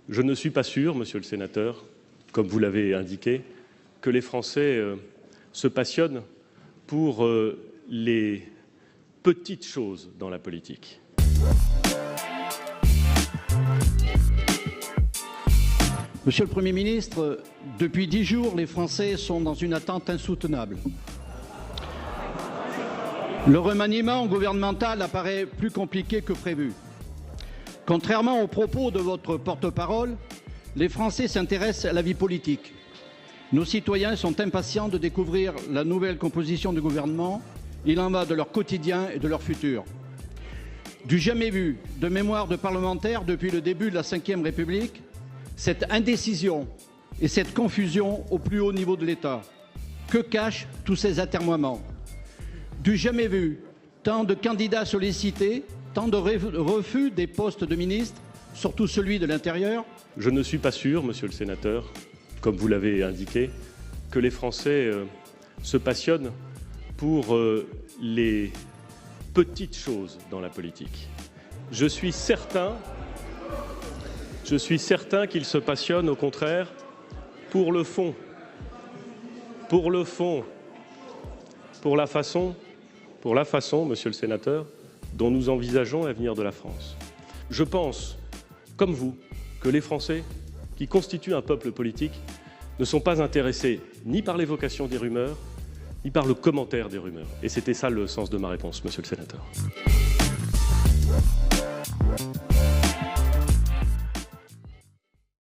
Je ne suis pas sûr, monsieur le sénateur, comme vous l'avez indiqué, que les Français se passionnent pour les petites choses dans la politique. Monsieur le Premier ministre, depuis 10 jours, les Français sont dans une attente insoutenable. Le remaniement gouvernemental apparaît plus compliqué que prévu. Contrairement aux propos de votre porte-parole, les Français s'intéressent à la vie politique. Nos citoyens sont impatients de découvrir la nouvelle composition du gouvernement. Il en va de leur quotidien et de leur futur. Du jamais vu de mémoire de parlementaires depuis le début de la Ve République, cette indécision et cette confusion au plus haut niveau de l'État. Que cachent tous ces atermoiements? Du jamais vu, tant de candidats sollicités, tant de refus des postes de ministres, surtout celui de l'Intérieur. Je ne suis pas sûr, monsieur le sénateur, comme vous l'avez indiqué, que les Français se passionnent pour les petites choses dans la politique. Je suis certain qu'ils se passionnent au contraire pour le fond, pour la façon, monsieur le sénateur, dont nous envisageons l'avenir de la France. Je pense, comme vous, que les Français, qui constituent un peuple politique, ne sont pas intéressés ni par l'évocation des rumeurs, ni par le commentaire des rumeurs. Et c'était ça le sens de ma réponse, monsieur le sénateur.